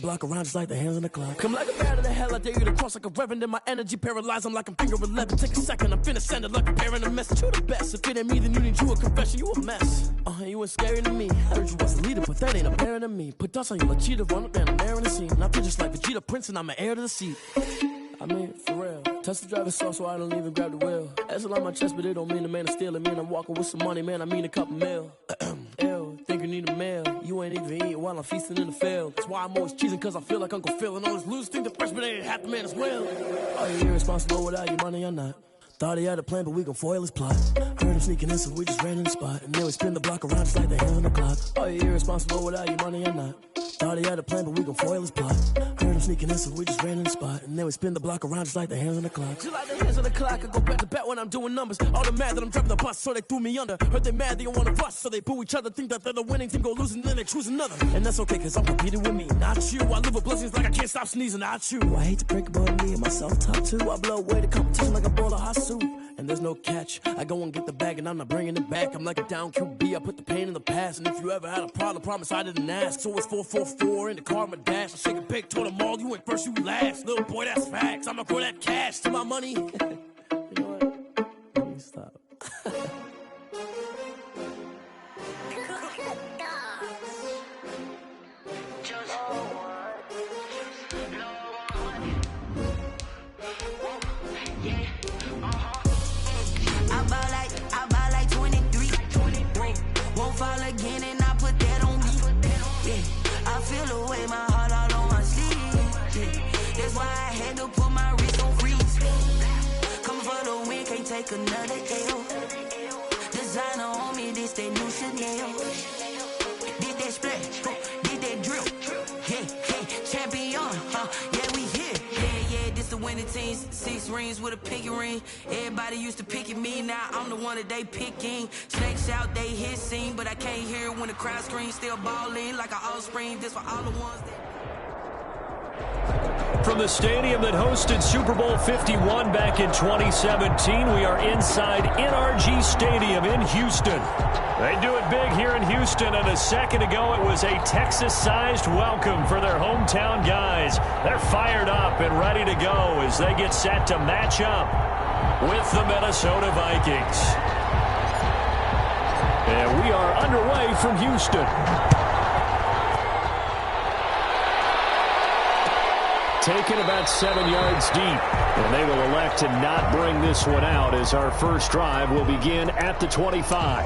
Block around just like the hands on the clock. Come like a bat to the hell, I dare you to cross like a reverend. In my energy paralyzed, I'm like I'm finger 11. Take a second, I'm finna send it like a parent a message. You the best, if it ain't me, then you need you a confession. You a mess, you ain't scary to me. Heard you was a leader, but that ain't apparent to me. Put dust on you like cheetah, run up down, I'm there in the scene. I feel just like Vegeta Prince and I'm an heir to the seat. I mean, for real. Touch the driver's soft so I don't even grab the wheel. That's a lot on my chest, but it don't mean the man is stealing. Man, I'm walking with some money, man, I mean a couple mil. Ew, think you need a meal. You ain't even eating while I'm feasting in the field. That's why I'm always cheesing, cause I feel like Uncle Phil. And all this loose think the freshman ain't half the man as well. Are you irresponsible without your money or not? Thought he had a plan, but we gon' foil his plot. Heard him sneaking in, so we just ran in the spot. And then we spin the block around just like the hands on the clock. Are you irresponsible without your money or not? Thought he had a plan, but we gon' foil his plot. Heard him sneaking in, so we just ran in the spot. And then we spin the block around just like the hands on the clock. Just like the hands on the clock, I go back to back when I'm doing numbers. All the mad that I'm driving the bus, so they threw me under. Heard they mad, they don't wanna bust, so they boo each other. Think that they're the winning team, go losing, then they choose another. And that's okay, cause I'm competing with me, not you. I live with blessings like I can't stop sneezing, not you. I hate to break about me and my self-talk too. I blow away the competition like a bowl of hot soup. And there's no catch. I go and get the bag and I'm not bringing it back. I'm like a down QB, I put the pain in the past. And if you ever had a problem, promise I didn't ask. So it's 444 in the car, my dash. I shake a big, told them all, you went first, you last. Little boy, that's facts. I'ma grow that cash to my money. You know what? Let me stop. Fall again and I put that on me. Yeah, I feel the way my heart all on my sleeve. Yeah, that's why I had to put my wrist on freeze. Coming for the win, can't take another L. Designer on me, this that new Chanel. Did that splash, did that drill. Yeah, champion, yeah, we here. Yeah, this the winning teams. 6 rings with a pinky ring. Everybody used to pick at me, now I'm the one that they picking. Snakes out, they hissing, but I can't hear when the crowd screams. Still balling like an offspring. This for all the ones that... From the stadium that hosted Super Bowl 51 back in 2017, we are inside NRG Stadium in Houston. They do it big here in Houston, and a second ago it was a Texas-sized welcome for their hometown guys. They're fired up and ready to go as they get set to match up with the Minnesota Vikings. And we are underway from Houston. Taken about 7 yards deep, and they will elect to not bring this one out as our first drive will begin at the 25.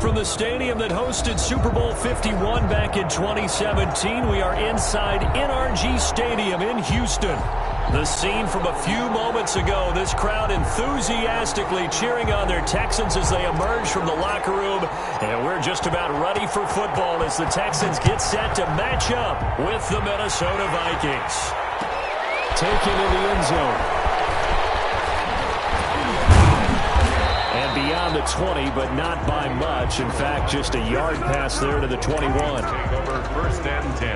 from the stadium that hosted Super Bowl 51 back in 2017. We are inside NRG Stadium in Houston. The scene from a few moments ago, this crowd enthusiastically cheering on their Texans as they emerge from the locker room. And we're just about ready for football as the Texans get set to match up with the Minnesota Vikings. Taken in the end zone. And beyond the 20, but not by much. In fact, just a yard pass there to the 21. Take over 1st and 10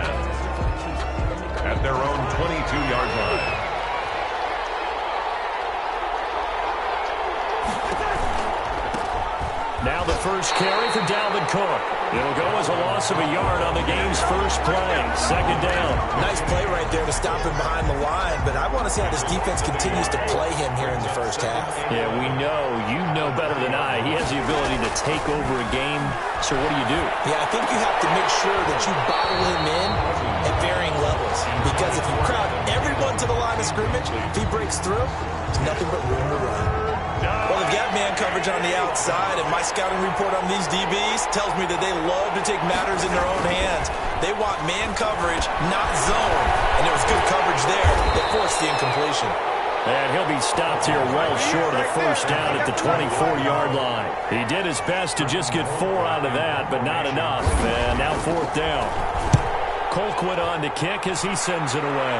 at their own 22-yard line. Now the first carry for Dalvin Cook. It'll go as a loss of a yard on the game's first play. 2nd down. Nice play right there to stop him behind the line, but I want to see how this defense continues to play him here in the first half. Yeah, we know. You know better than I. He has the ability to take over a game. So what do? Yeah, I think you have to make sure that you bottle him in at varying levels, because if you crowd everyone to the line of scrimmage, if he breaks through, there's nothing but room to run. Well, they've got man coverage on the outside, and my scouting report on these DBs tells me that they love to take matters in their own hands. They want man coverage, not zone, and there was good coverage there that forced the incompletion. And he'll be stopped here well short of the first down at the 24-yard line. He did his best to just get 4 out of that, but not enough. And now 4th down. Colquitt on to kick as he sends it away.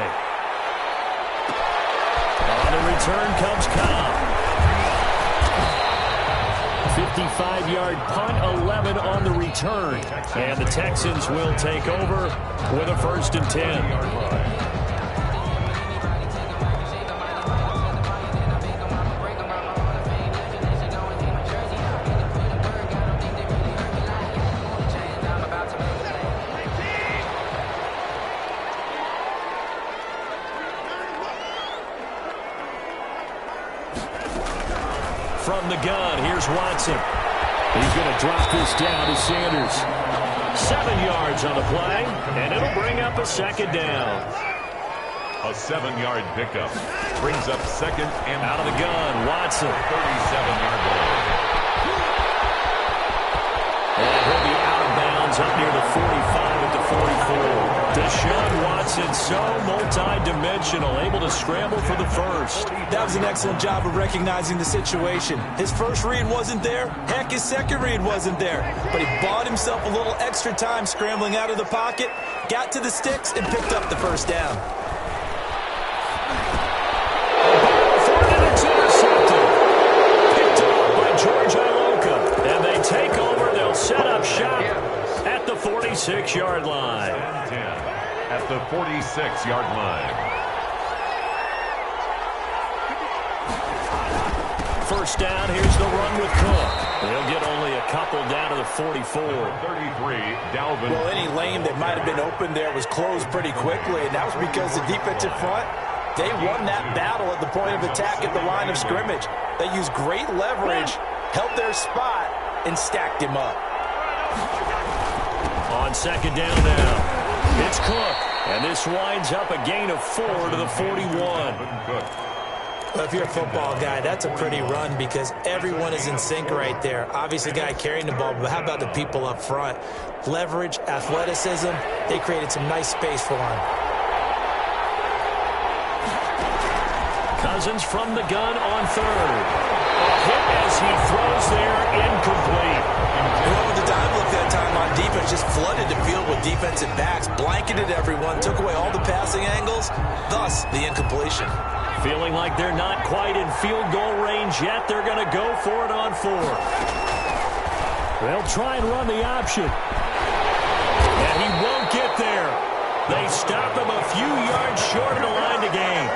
On the return comes Cobb. 55-yard punt, 11 on the return. And the Texans will take over with a 1st and 10. From the gun, here's Watson. He's going to drop this down to Sanders. 7 yards on the play, and it'll bring up a 2nd down. A 7-yard pickup brings up 2nd and out of the gun, Watson. 37-yard line. And he'll be out of bounds up near the 45 at the 44. Deshaun Watson, so multi-dimensional, able to scramble for the first. That was an excellent job of recognizing the situation. His first read wasn't there. Heck, his second read wasn't there. But he bought himself a little extra time scrambling out of the pocket, got to the sticks, and picked up the first down. Picked up by George Iloka. And they take over. They'll set up shop at the 46-yard line. At the 46-yard line. First down, here's the run with Cook. They'll get only a couple down to the 44. 33, Dalvin. Well, any lane that might have been open there was closed pretty quickly, and that was because the defensive front, they won that battle at the point of attack at the line of scrimmage. They used great leverage, held their spot, and stacked him up. On 2nd down now. It's Cook, and this winds up a gain of 4 to the 41. Well, if you're a football guy, that's a pretty run because everyone is in sync right there. Obviously, the guy carrying the ball, but how about the people up front? Leverage, athleticism, they created some nice space for him. Cousins from the gun on 3rd. A hit as he throws there, incomplete. And what with the dive look that time on defense, just flooded the field with defensive backs, blanketed everyone, took away all the passing angles, thus the incompletion. Feeling like they're not quite in field goal range yet, they're going to go for it on 4. They'll try and run the option. And he won't get there. They stop him a few yards short of the line to gain.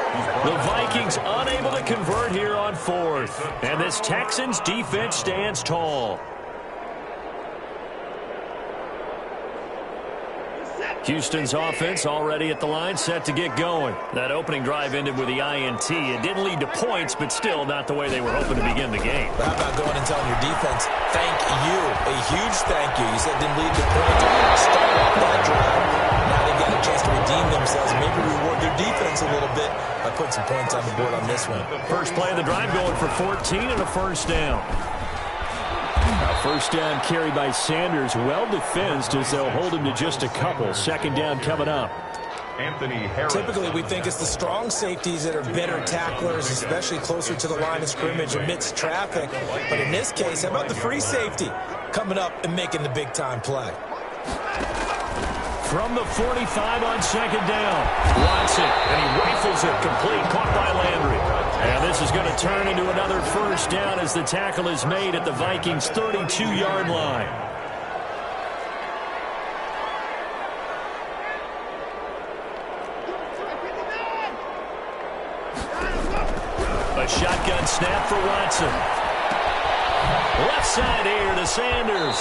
The Vikings unable to convert here on 4th. And this Texans defense stands tall. Houston's offense already at the line, set to get going. That opening drive ended with the INT. It didn't lead to points, but still not the way they were hoping to begin the game. But how about going and telling your defense, thank you, a huge thank you. You said didn't lead to points. Start off that drive. Now they've got a chance to redeem themselves and maybe reward their defense a little bit by putting some points on the board on this one. First play of the drive going for 14 and a first down. A First down carry by Sanders. Well defensed as they'll hold him to just a couple. Second down coming up. Typically, we think it's the strong safeties that are better tacklers, especially closer to the line of scrimmage amidst traffic. But in this case, how about the free safety coming up and making the big-time play? From the 45 on second down. Watson, and he rifles it complete, caught by Landry. And this is going to turn into another first down as the tackle is made at the Vikings' 32-yard line. A shotgun snap for Watson. Left side here to Sanders.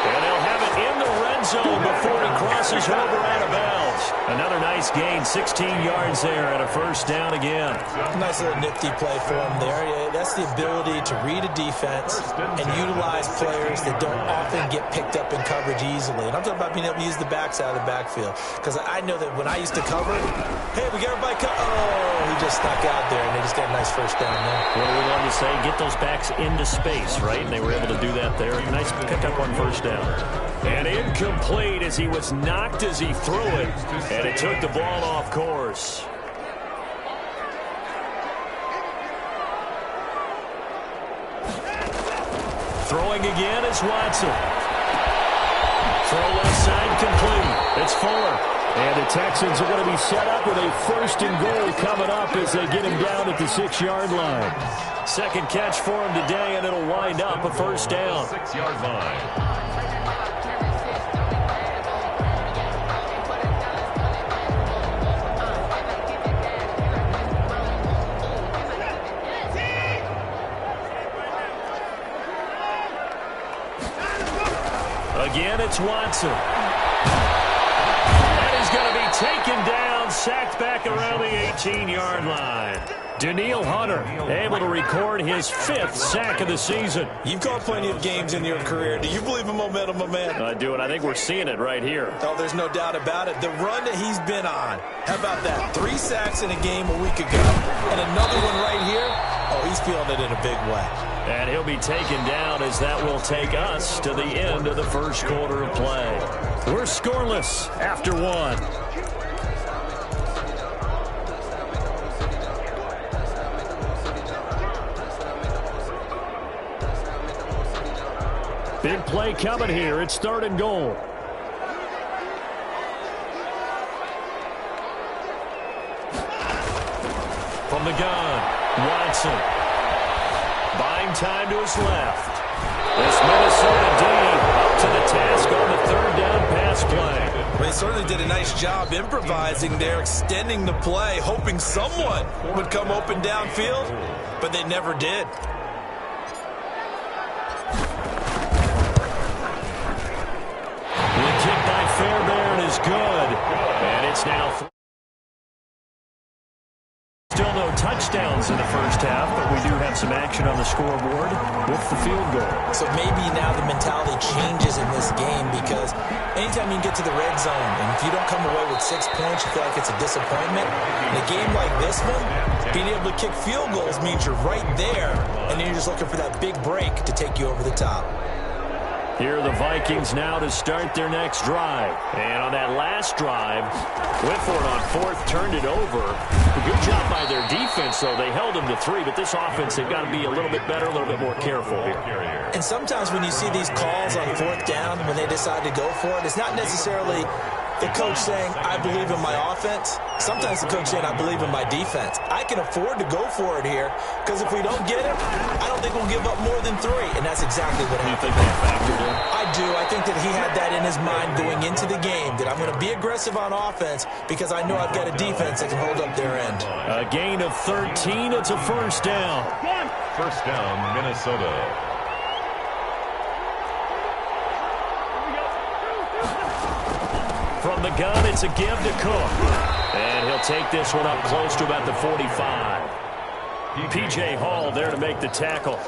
And he'll have it in the red zone before he crosses over out of bounds. Another nice gain, 16 yards there and a first down again. Nice little nifty play for him there. Yeah, that's the ability to read a defense and utilize players that don't often get picked up in coverage easily. And I'm talking about being able to use the backs out of the backfield. Because I know that when I used to cover, hey, we got everybody he just stuck out there, and they just got a nice first down there. What do we want to say? Get those backs into space, right? And they were able to do that there. Nice pickup on first down. And incomplete as he was knocked as he threw it. And it took the ball off course. Throwing again is Watson. Throw left side complete. It's Fuller. And the Texans are going to be set up with a first and goal coming up as they get him down at the 6-yard line. Second catch for him today, and it'll wind up a first down. 6-yard line. Again, it's Watson. Going to be taken down, sacked back around the 18-yard line. Daniil Hunter able to record his 5th sack of the season. You've called plenty of games in your career. Do you believe in momentum, my man? I do, and I think we're seeing it right here. Oh, there's no doubt about it. The run that he's been on. How about that? 3 sacks in a game a week ago, and another one right here. Oh, he's feeling it in a big way. And he'll be taken down as that will take us to the end of the first quarter of play. We're scoreless after 1. Big play coming here. It's 3rd and goal. From the gun, Watson. Buying time to his left. This Minnesota D up to the task on the 3rd down pass play. Well, they certainly did a nice job improvising there, extending the play, hoping someone would come open downfield, but they never did. The kick by Fairbairn is good, and it's now still no touchdowns in the first half, but we do have some action on the scoreboard with the field goal. So maybe now the mentality changes in this game because anytime you get to the red zone, and if you don't come away with 6 points, you feel like it's a disappointment. In a game like this one, being able to kick field goals means you're right there, and then you're just looking for that big break to take you over the top. Here are the Vikings now to start their next drive. And on that last drive, Whitford on 4th turned it over. A good job by their defense, though. They held them to 3, but this offense, they've got to be a little bit better, a little bit more careful here. And sometimes when you see these calls on 4th down, when they decide to go for it, it's not necessarily the coach saying, I believe in my offense. Sometimes the coach saying, I believe in my defense. I can afford to go for it here because if we don't get it, I don't think we'll give up more than 3. And that's exactly what happened. You think that factored in? I do. I think that he had that in his mind going into the game, that I'm going to be aggressive on offense because I know I've got a defense that can hold up their end. A gain of 13. It's a first down. First down, Minnesota. From the gun, it's a give to Cook. And he'll take this one up close to about the 45. P.J. Hall there to make the tackle.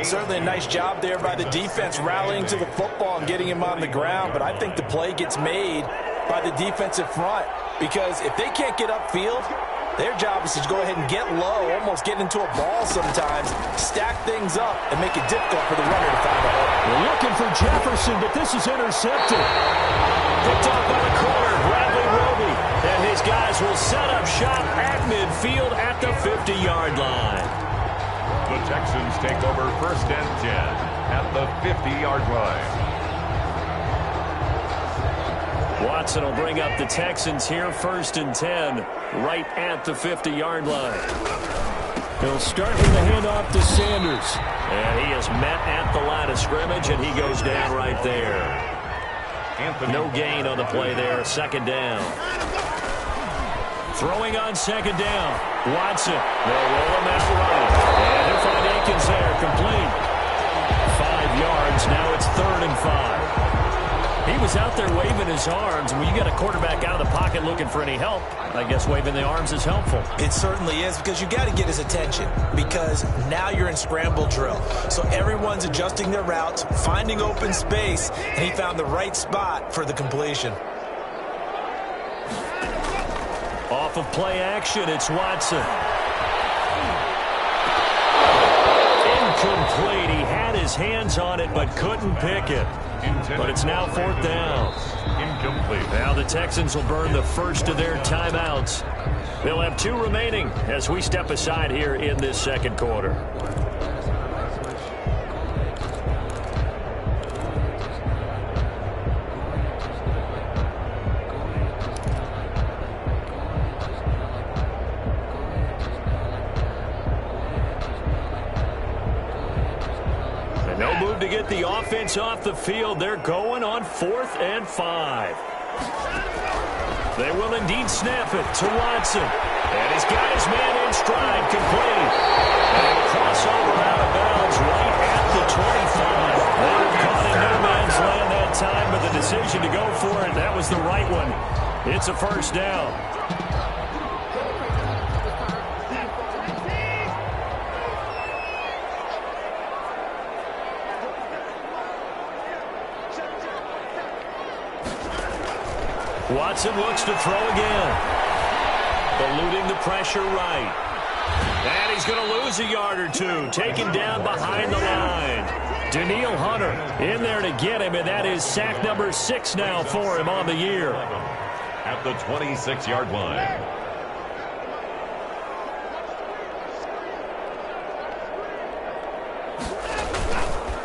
Certainly a nice job there by the defense rallying to the football and getting him on the ground. But I think the play gets made by the defensive front because if they can't get upfield, their job is to go ahead and get low, almost get into a ball sometimes, stack things up, and make it difficult for the runner to find a hole. They're looking for Jefferson, but this is intercepted. Picked off by the corner, Bradley Roby. And his guys will set up shop at midfield at the 50-yard line. The Texans take over 1st and 10 at the 50-yard line. Watson will bring up the Texans here, 1st and 10, right at the 50-yard line. He'll start with the handoff to Sanders. And he is met at the line of scrimmage, and he goes down right there. No gain on the play there, 2nd down. Throwing on 2nd down. Watson. They'll roll him out right. And he'll find Akins there, complete. 5 yards, now it's 3rd and 5. He was out there waving his arms. When you got a quarterback out of the pocket looking for any help, I guess waving the arms is helpful. It certainly is, because you got to get his attention, because now you're in scramble drill. So everyone's adjusting their routes, finding open space, and he found the right spot for the completion. Off of play action, it's Watson. Incomplete. He had his hands on it but couldn't pick it. But it's now 4th down. Incomplete. Now the Texans will burn the first of their timeouts. They'll have 2 remaining as we step aside here in this 2nd quarter. No move to get the offense off the field. They're going on 4th and 5. They will indeed snap it to Watson. And he's got his man in stride, complete. And a crossover out of bounds right at the 25. They were caught in no man's land that time, but the decision to go for it, that was the right one. It's a 1st down. Watson looks to throw again. Eluding the pressure right. And he's going to lose a yard or 2. Taken down behind the line. Danielle Hunter in there to get him, and that is sack number 6 now for him on the year. At the 26-yard line.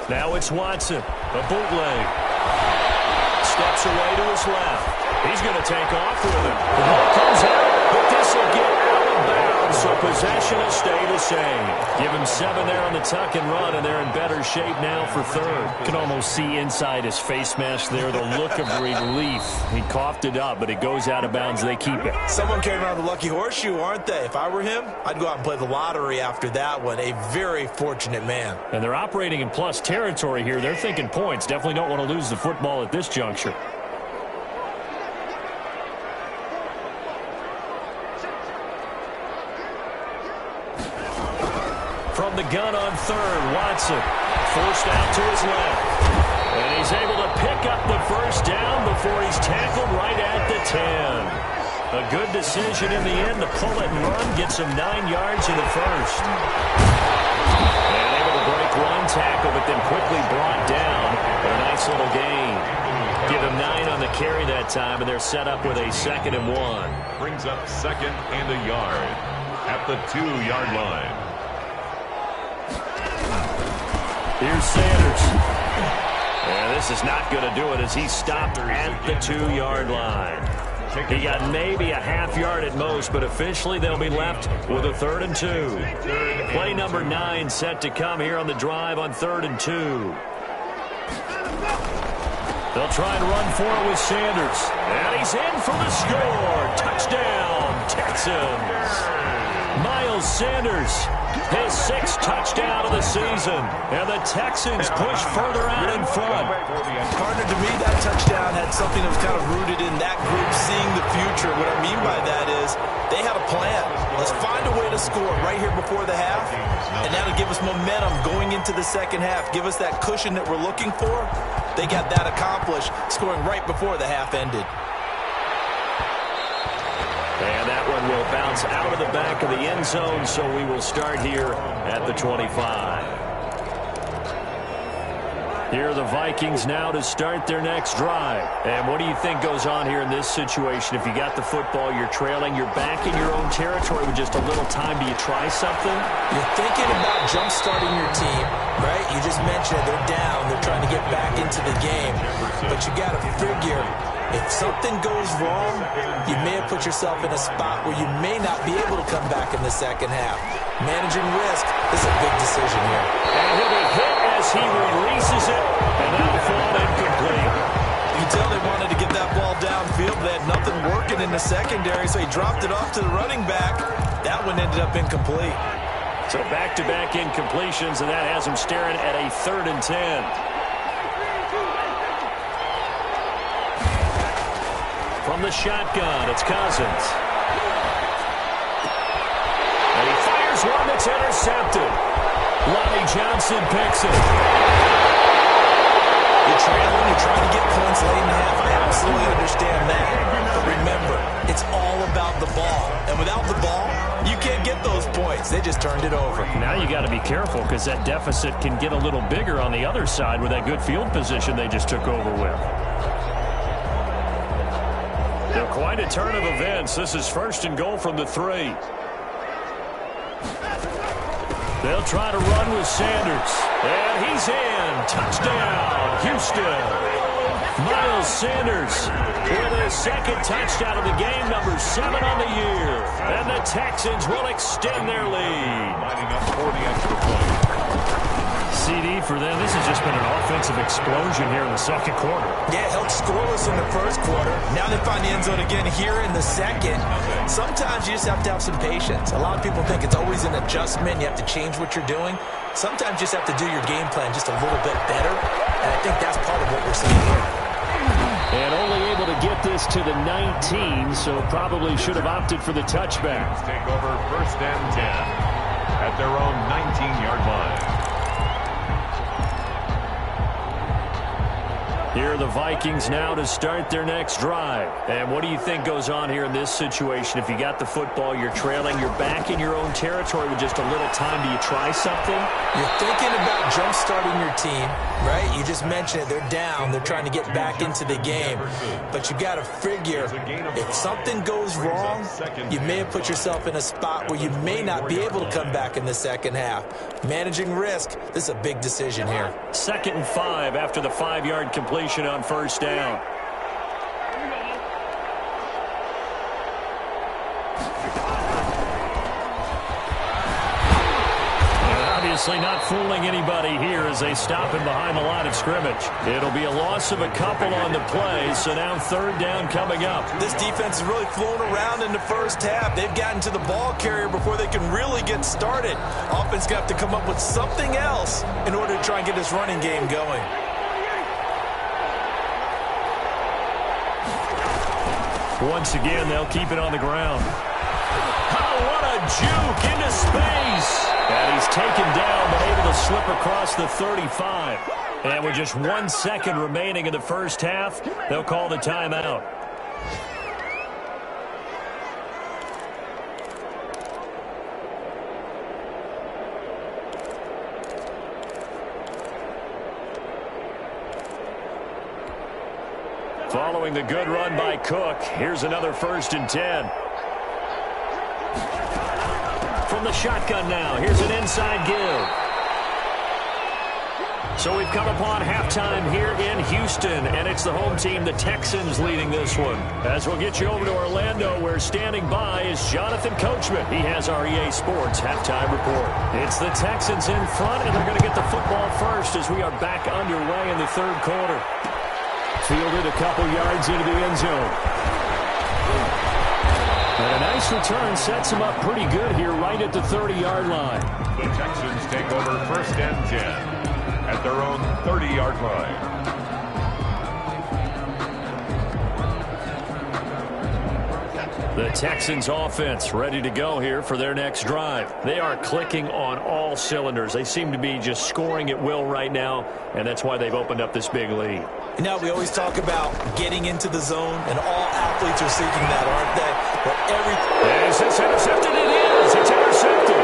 Now it's Watson. A bootleg. Steps away to his left. He's going to take off with him. The ball comes out, but this will get out of bounds, so possession will stay the same. Give him 7 there on the tuck and run, and they're in better shape now for 3rd. Can almost see inside his face mask there the look of relief. He coughed it up, but it goes out of bounds. They keep it. Someone carrying around the lucky horseshoe, aren't they? If I were him, I'd go out and play the lottery after that one. A very fortunate man. And they're operating in plus territory here. They're thinking points. Definitely don't want to lose the football at this juncture. From the gun on 3rd, Watson forced out to his left. And he's able to pick up the 1st down before he's tackled right at the 10. A good decision in the end to pull it and run, gets him 9 yards in the 1st. And able to break one tackle, but then quickly brought down. A nice little gain. Give him 9 on the carry that time, and they're set up with a 2nd and 1. Brings up 2nd and a yard at the 2-yard line. Here's Sanders. And this is not going to do it as he stopped at the 2-yard line. He got maybe a half yard at most, but officially they'll be left with a 3rd and 2. Play number 9 set to come here on the drive on 3rd and 2. They'll try and run for it with Sanders. And he's in for the score. Touchdown, Texans. Miles Sanders, his 6th touchdown of the season. And the Texans push further out in front. Partner, to me, that touchdown had something that was kind of rooted in that group seeing the future. What I mean by that is they had a plan. Let's find a way to score right here before the half. And that'll give us momentum going into the 2nd half. Give us that cushion that we're looking for. They got that accomplished, scoring right before the half ended. And that one will bounce out of the back of the end zone, so we will start here at the 25. Here are the Vikings now to start their next drive. And what do you think goes on here in this situation? If you got the football, you're trailing, you're back in your own territory with just a little time. Do you try something? You're thinking about jump-starting your team, right? You just mentioned it. They're down. They're trying to get back into the game. But you got to figure, if something goes wrong, you may have put yourself in a spot where you may not be able to come back in the second half. Managing risk is a big decision here. And he'll be hit as he releases it, and that'll fall incomplete. You can tell they wanted to get that ball downfield. They had nothing working in the secondary, so he dropped it off to the running back. That one ended up incomplete. So back-to-back incompletions, and that has him staring at a 3rd and 10. From the shotgun, it's Cousins. And he fires one that's intercepted. Lonnie Johnson picks it. You're trailing, you're trying to get points late in the half. I absolutely understand that. But remember, it's all about the ball. And without the ball, you can't get those points. They just turned it over. Now you got to be careful because that deficit can get a little bigger on the other side with that good field position they just took over with. Now, quite a turn of events. This is 1st and goal from the 3. They'll try to run with Sanders. And he's in. Touchdown, Houston. Miles Sanders with his 2nd touchdown of the game, number 7 on the year. And the Texans will extend their lead. Lining up for the extra point. CD for them. This has just been an offensive explosion here in the 2nd quarter. Yeah, held scoreless in the 1st quarter. Now they find the end zone again here in the 2nd. Sometimes you just have to have some patience. A lot of people think it's always an adjustment. You have to change what you're doing. Sometimes you just have to do your game plan just a little bit better. And I think that's part of what we're seeing here. And only able to get this to the 19, so probably should have opted for the touchback. Take over 1st and 10 at their own 19-yard line. Here are the Vikings now to start their next drive. And what do you think goes on here in this situation? If you got the football, you're trailing, you're back in your own territory with just a little time. Do you try something? You're thinking about jump-starting your team, right? You just mentioned it. They're down. They're trying to get back into the game. But you got to figure, if something goes wrong, you may have put yourself in a spot where you may not be able to come back in the second half. Managing risk, this is a big decision here. 2nd and 5 after the 5-yard completion on 1st down. Obviously not fooling anybody here as they stop him behind the line of scrimmage. It'll be a loss of a couple on the play, so now 3rd down coming up. This defense is really flown around in the 1st half. They've gotten to the ball carrier before they can really get started. Offense got to come up with something else in order to try and get this running game going. Once again, they'll keep it on the ground. Oh, what a juke into space. And he's taken down, but able to slip across the 35. And with just 1 second remaining in the 1st half, they'll call the timeout. Following the good run by Cook, here's another 1st and 10. From the shotgun now, here's an inside give. So we've come upon halftime here in Houston, and it's the home team, the Texans, leading this one. As we'll get you over to Orlando, where standing by is Jonathan Coachman. He has our EA Sports halftime report. It's the Texans in front, and they're going to get the football first as we are back underway in the 3rd quarter. Fielded a couple yards into the end zone. And a nice return sets him up pretty good here right at the 30-yard line. The Texans take over 1st and 10 at their own 30-yard line. The Texans offense ready to go here for their next drive. They are clicking on all cylinders. They seem to be just scoring at will right now, and that's why they've opened up this big lead. You know, we always talk about getting into the zone, and all athletes are seeking that, aren't they? But is this intercepted? It is. It's intercepted.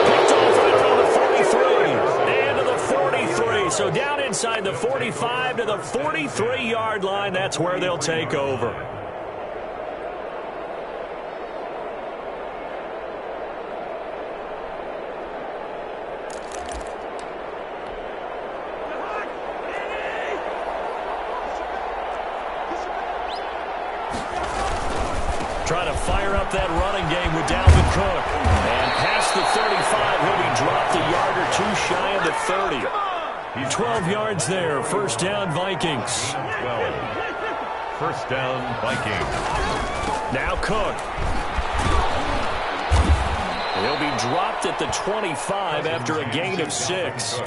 Picked off right on the 43. And to the 43. So down inside the 45 to the 43-yard line. That's where they'll take over. Trying to fire up that running game with Dalvin Cook. And past the 35, he'll be dropped a yard or two shy of the 30. 12 yards there. First down, Vikings. 12. First down, Vikings. Now Cook. He'll be dropped at the 25 after a gain of 6.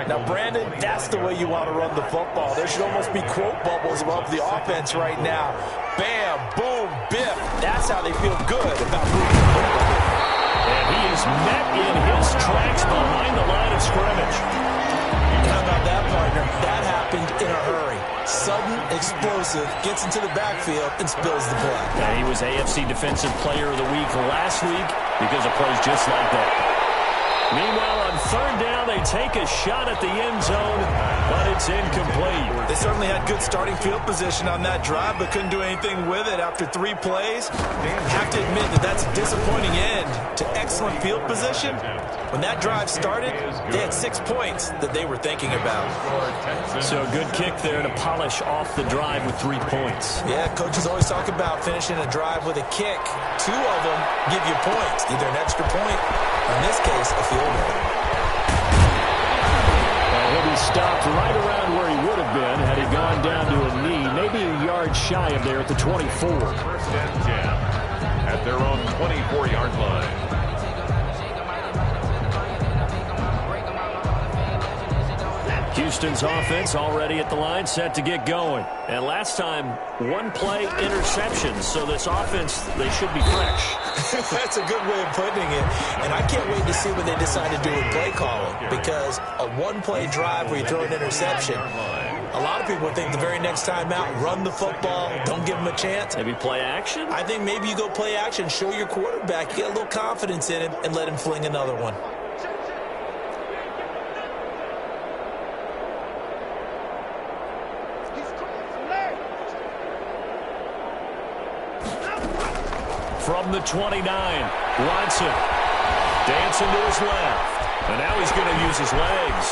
Now, Brandon, that's the way you want to run the football. There should almost be quote bubbles above the offense right now. Bam, boom, biff. That's how they feel good about moving the football. And he is met in his tracks behind the line of scrimmage. How about that, partner? That happened in a hurry. Sudden, explosive, gets into the backfield and spills the play. And he was AFC Defensive Player of the Week last week because of plays just like that. Meanwhile, on third down, they take a shot at the end zone, but it's incomplete. They certainly had good starting field position on that drive, but couldn't do anything with it after 3 plays. Have to admit that that's a disappointing end to excellent field position. When that drive started, they had 6 points that they were thinking about. So a good kick there to polish off the drive with 3 points. Yeah, coaches always talk about finishing a drive with a kick. 2 of them give you points, either an extra point, or in this case, a field goal. And he'll be stopped right around where he would have been had he gone down to a knee, maybe a yard shy of there at the 24. First and 10 at their own 24-yard line. Houston's offense already at the line, set to get going. And last time, 1-play interceptions. So this offense, they should be fresh. That's a good way of putting it. And I can't wait to see what they decide to do with play calling. Because a 1-play drive where you throw an interception, a lot of people think the very next time out, run the football, don't give them a chance. Maybe play action? I think maybe you go play action, show your quarterback, get a little confidence in him, and let him fling another one. From the 29, Watson dancing to his left. And now he's going to use his legs.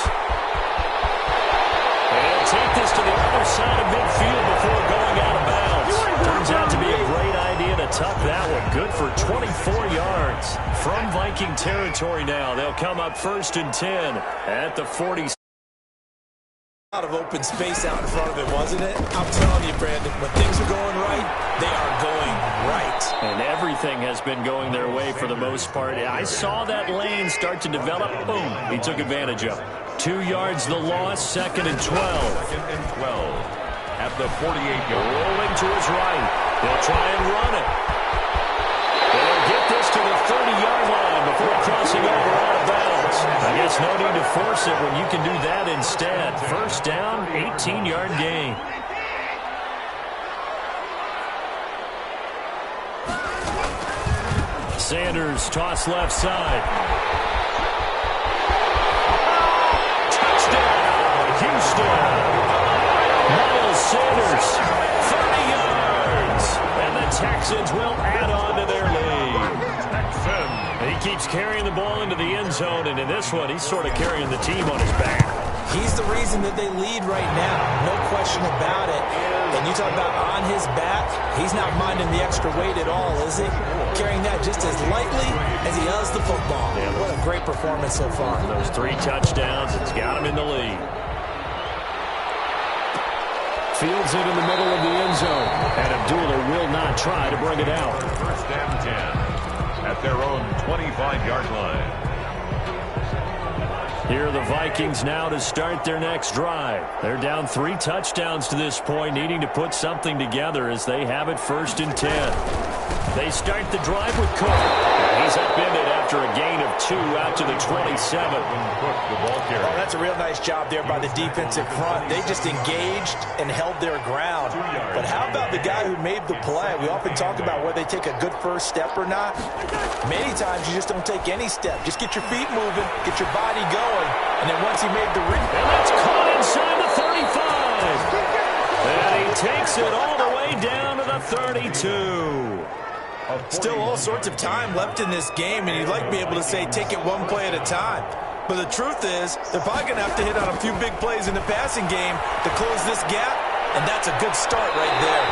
And he'll take this to the other side of midfield before going out of bounds. Turns out to be a great idea to tuck that one. Good for 24 yards. From Viking territory now, they'll come up first and 10 at the 40. A lot of open space out in front of him, wasn't it? I'm telling you, Brandon, when things are going right, they are going right. And everything has been going their way for the most part. I saw that lane start to develop. Boom. He took advantage of it. 2 yards the loss, second and 12. Second and 12 at the 48-yard. Rolling to his right. They'll try and run it. They'll get this to the 30-yard line before crossing over out of bounds. I guess no need to force it when you can do that instead. First down, 18-yard gain. Sanders toss left side. Touchdown, Houston. Miles Sanders, 30 yards. And the Texans will add on to their lead. He keeps carrying the ball into the end zone, and in this one, he's sort of carrying the team on his back. He's the reason that they lead right now. No question about it. And you talk about on his back, he's not minding the extra weight at all, is he? Carrying that just as lightly as he does the football. Yeah, what a great performance so far. Those 3 touchdowns, it's got him in the lead. Fields it in the middle of the end zone. And Abdullah will not try to bring it out. First and 10 at their own 25-yard line. Here are the Vikings now to start their next drive. They're down 3 touchdowns to this point, needing to put something together as they have it first and 10. They start the drive with Cook. He's upended after a gain of 2 out to the 27. Oh, that's a real nice job there by the defensive front. They just engaged and held their ground. But how about the guy who made the play? We often talk about whether they take a good first step or not. Many times you just don't take any step. Just get your feet moving, get your body going, and then once he made the read. And that's caught inside the 35. And he takes it all the way down to the 32. Still all sorts of time left in this game, and you'd like to be able to say take it one play at a time. But the truth is, they're probably going to have to hit on a few big plays in the passing game to close this gap, and that's a good start right there.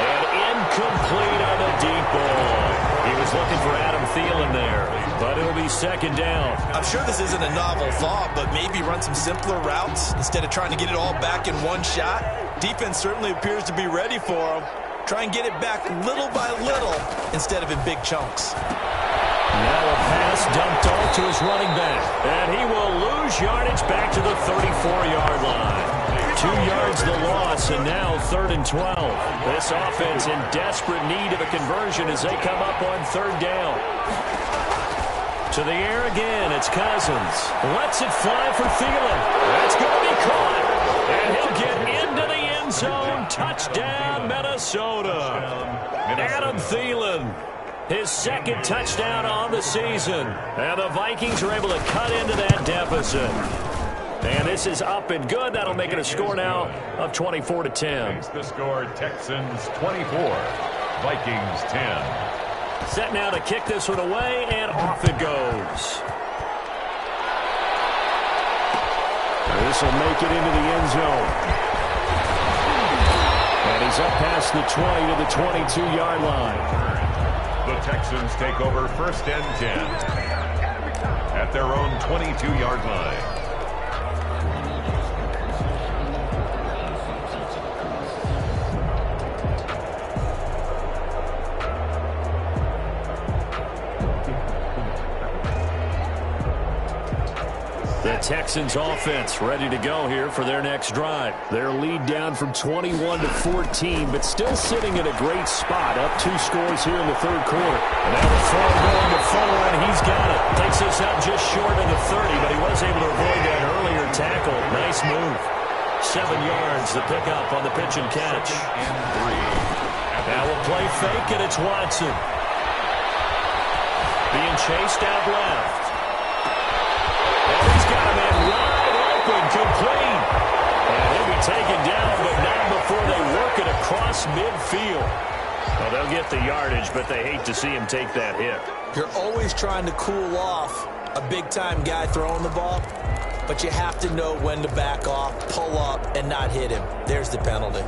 And incomplete on the deep ball. He was looking for Adam Thielen there, but it'll be second down. I'm sure this isn't a novel thought, but maybe run some simpler routes instead of trying to get it all back in one shot. Defense certainly appears to be ready for him. Try and get it back little by little instead of in big chunks. Now a pass dumped off to his running back. And he will lose yardage back to the 34-yard line. 2 yards the loss, and now 3rd and 12. This offense in desperate need of a conversion as they come up on 3rd down. To the air again, it's Cousins. Lets it fly for Thielen. That's going to be caught. And he'll get into the end zone. Touchdown, Minnesota. Adam Thielen, his 2nd touchdown on the season. And the Vikings are able to cut into that deficit. And this is up and good. That'll make it a score now of 24-10. Makes the score Texans 24, Vikings 10. Set now to kick this one away, and off it goes. This will make it into the end zone. And he's up past the 20 to the 22-yard line. The Texans take over 1st and 10 at their own 22-yard line. The Texans offense ready to go here for their next drive. Their lead down from 21 to 14, but still sitting in a great spot. Up 2 scores here in the 3rd quarter. And now the throw going to Fuller, and he's got it. Takes this out just short of the 30, but he was able to avoid that earlier tackle. Nice move. 7 yards, the pickup on the pitch and catch. And 3. Now we'll play fake, and it's Watson. Being chased out left. And he's got him in wide open, complete. And he'll be taken down, but not before they work it across midfield. Well, they'll get the yardage, but they hate to see him take that hit. You're always trying to cool off a big-time guy throwing the ball, but you have to know when to back off, pull up, and not hit him. There's the penalty.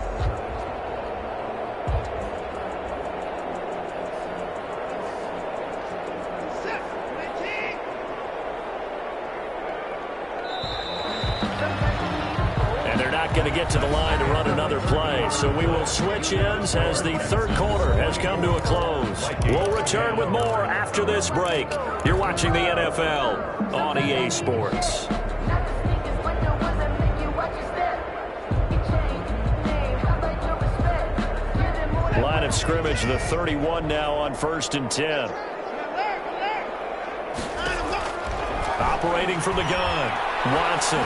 Going to get to the line to run another play, so we will switch ends as the 3rd quarter has come to a close. We'll return with more after this break. You're watching the NFL on EA Sports. Line of scrimmage, the 31 now on 1st and 10. Operating from the gun, Watson.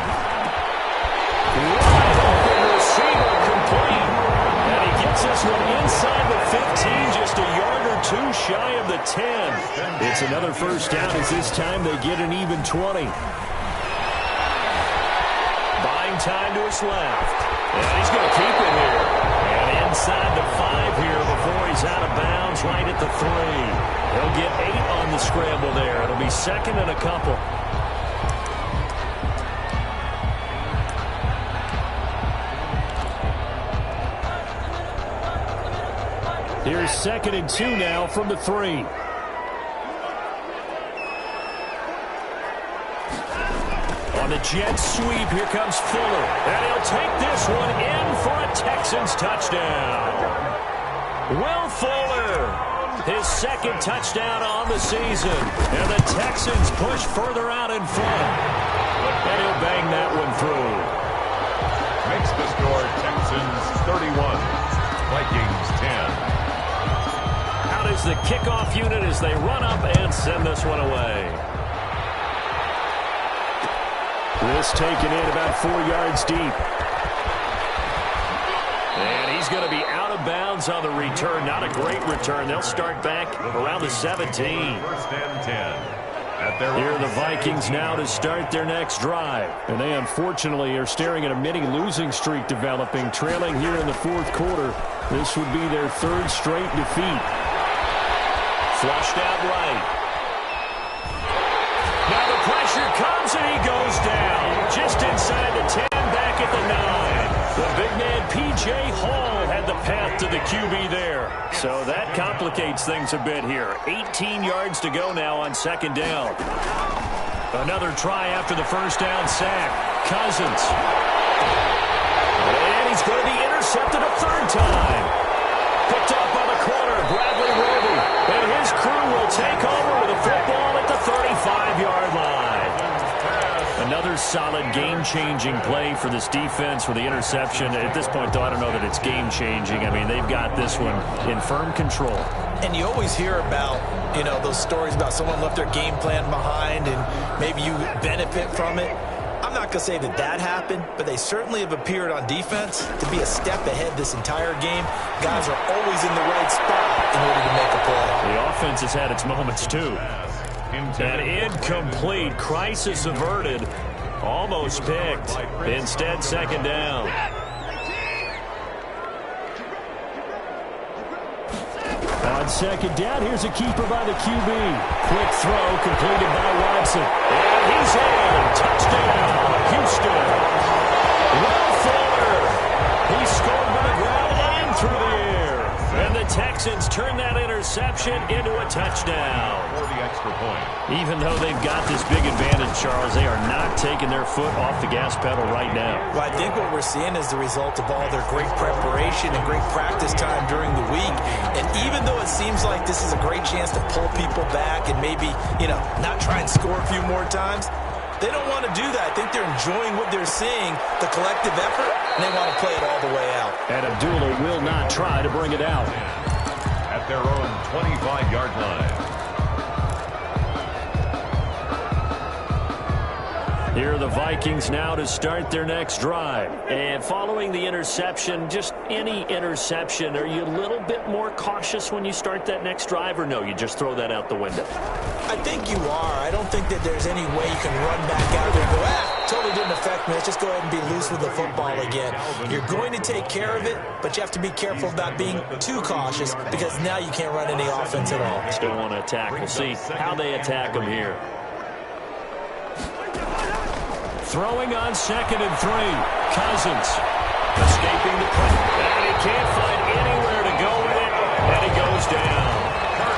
Wide open receiver, complete. And he gets this one inside the 15, just a yard or 2 shy of the 10. It's another 1st down as this time they get an even 20. Buying time to his left. And he's going to keep it here. And inside the 5 here before he's out of bounds right at the 3. He'll get 8 on the scramble there. It'll be 2nd and a couple. Here's 2nd and 2 now from the 3. On the jet sweep, here comes Fuller. And he'll take this one in for a Texans touchdown. Will Fuller, his 2nd touchdown on the season. And the Texans push further out in front. And he'll bang that one through. Makes the score Texans 31, Vikings 10. Out is the kickoff unit as they run up and send this one away. This taken in about 4 yards deep. And he's going to be out of bounds on the return. Not a great return. They'll start back around the 17. First and 10. Here are the Vikings now to start their next drive. And they unfortunately are staring at a mini-losing streak developing, trailing here in the fourth quarter. This would be their third straight defeat. Flushed out right. Now the pressure comes and he goes down. Just inside the 10, back at the 9. The big man P.J. Hall had the path to the QB there. So that complicates things a bit here. 18 yards to go now on second down. Another try after the first down sack. Cousins. And he's going to be intercepted a third time. Picked up on the corner, Bradley Roby. And his crew will take over with a football at the 35-yard line. Another solid game-changing play for this defense with the interception. At this point, though, I don't know that it's game-changing. I mean, they've got this one in firm control. And you always hear about, those stories about someone left their game plan behind and maybe you benefit from it. I'm not going to say that happened, but they certainly have appeared on defense to be a step ahead this entire game. Guys are always in the right spot in order to make a play. The offense has had its moments, too. An incomplete, crisis averted, almost picked. Instead, second down. On second down, here's a keeper by the QB. Quick throw completed by Watson. And he's in. Touchdown, Houston. Will Fuller. He scored by the ground and through the air. And the Texans turn that interception into a touchdown. For the extra point. Even though they've got this big advantage, Charles, they are not taking their foot off the gas pedal right now. Well, I think what we're seeing is the result of all their great preparation and great practice time during the week. And even though it seems like this is a great chance to pull people back and maybe, not try and score a few more times, they don't want to do that. I think they're enjoying what they're seeing, the collective effort, and they want to play it all the way out. And Abdullah will not try to bring it out. At their own 25-yard line. Here are the Vikings now to start their next drive. And following the interception, just any interception, are you a little bit more cautious when you start that next drive, or no, you just throw that out the window? I think you are. I don't think that there's any way you can run back out there and go, totally didn't affect me. Let's just go ahead and be loose with the football again. You're going to take care of it, but you have to be careful about being too cautious because now you can't run any offense at all. Still want to attack. We'll see how they attack them here. Throwing on 2nd and 3. Cousins escaping the pressure. And he can't find anywhere to go with it. And he goes down.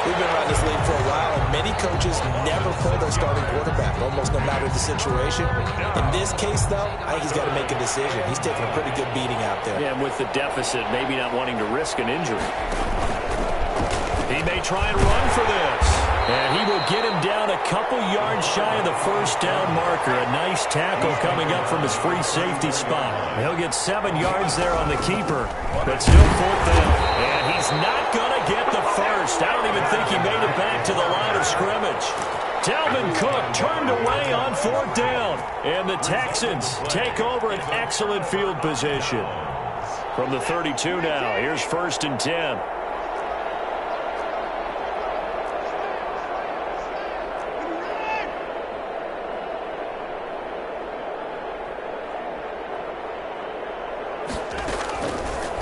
We've been around this league for a while, and many coaches never pull their starting quarterback, almost no matter the situation. In this case, though, I think he's got to make a decision. He's taking a pretty good beating out there. Yeah, and with the deficit, maybe not wanting to risk an injury. He may try and run for this. And he will get him down a couple yards shy of the first down marker. A nice tackle coming up from his free safety spot. He'll get 7 yards there on the keeper, but still fourth down. And he's not going to get the first. I don't even think he made it back to the line of scrimmage. Dalvin Cook turned away on fourth down. And the Texans take over an excellent field position. From the 32 now, here's 1st and 10.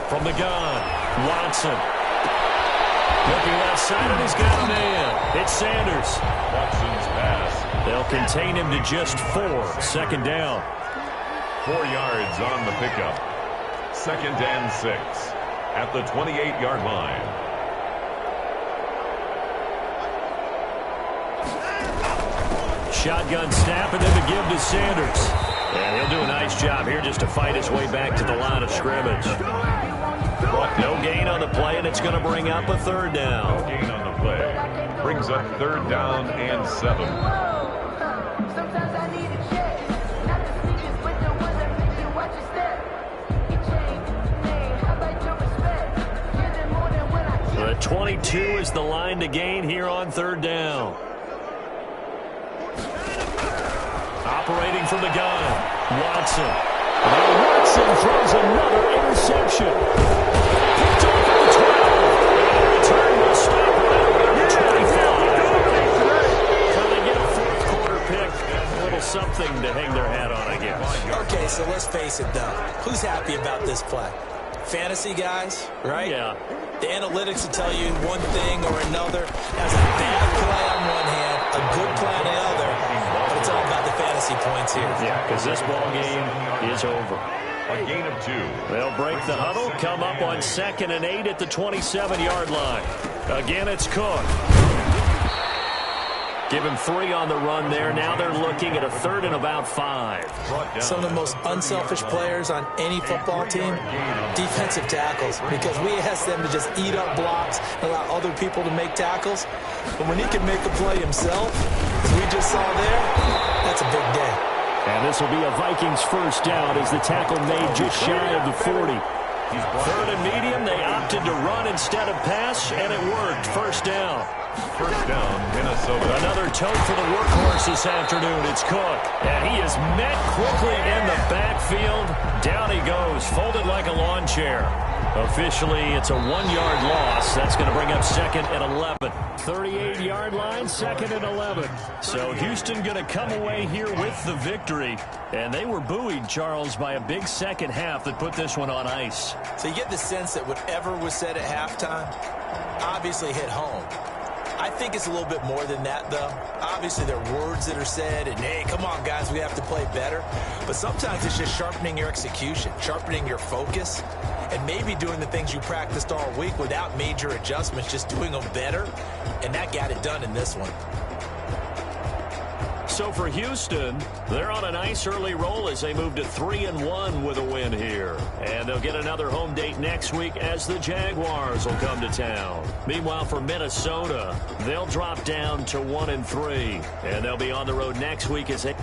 From the gun, Watson. Looking left side, and he's got a man. It's Sanders. Watson's pass. They'll contain him to just 4. 2nd down. 4 yards on the pickup. 2nd and 6. At the 28-yard line. Shotgun snap, and then the give to Sanders. And he'll do a nice job here just to fight his way back to the line of scrimmage. No gain on the play, and it's going to bring up a 3rd down. No gain on the play. Brings up 3rd down and 7. The 22 is the line to gain here on third down. Operating from the gun, Watson. Now Watson throws another interception. Picked off at the 12. And the return will stop right around the 25. Trying to get a fourth quarter pick. A little something to hang their hat on, I guess. Okay, so let's face it, though. Who's happy about this play? Fantasy guys, right? Yeah. The analytics will tell you one thing or another. That's a bad play on one hand, a good play on the other, but it's all about the fantasy points here. Yeah, because this ball game is over. A gain of 2. They'll break the huddle, come up on 2nd and 8 at the 27-yard line. Again, it's Cook. Give him 3 on the run there. Now they're looking at a 3rd and about 5. Some of the most unselfish players on any football team, defensive tackles, because we ask them to just eat up blocks and allow other people to make tackles. But when he can make a play himself, as we just saw there, that's a big day. And this will be a Vikings first down as the tackle made just shy of the 40. 3rd and medium, they opted to run instead of pass, and it worked. First down. First down, Minnesota. Another tote for the workhorse this afternoon. It's Cook. And he is met quickly in the backfield. Down he goes, folded like a lawn chair. Officially, it's a 1-yard loss. That's going to bring up 2nd and 11. 38-yard line, 2nd and 11. So Houston going to come away here with the victory. And they were buoyed, Charles, by a big second half that put this one on ice. So you get the sense that whatever was said at halftime obviously hit home. I think it's a little bit more than that, though. Obviously, there are words that are said, and, hey, come on, guys, we have to play better. But sometimes it's just sharpening your execution, sharpening your focus, and maybe doing the things you practiced all week without major adjustments, just doing them better, and that got it done in this one. So for Houston, they're on a nice early roll as they move to 3-1 with a win here. And they'll get another home date next week as the Jaguars will come to town. Meanwhile, for Minnesota, they'll drop down to 1-3. And they'll be on the road next week as they...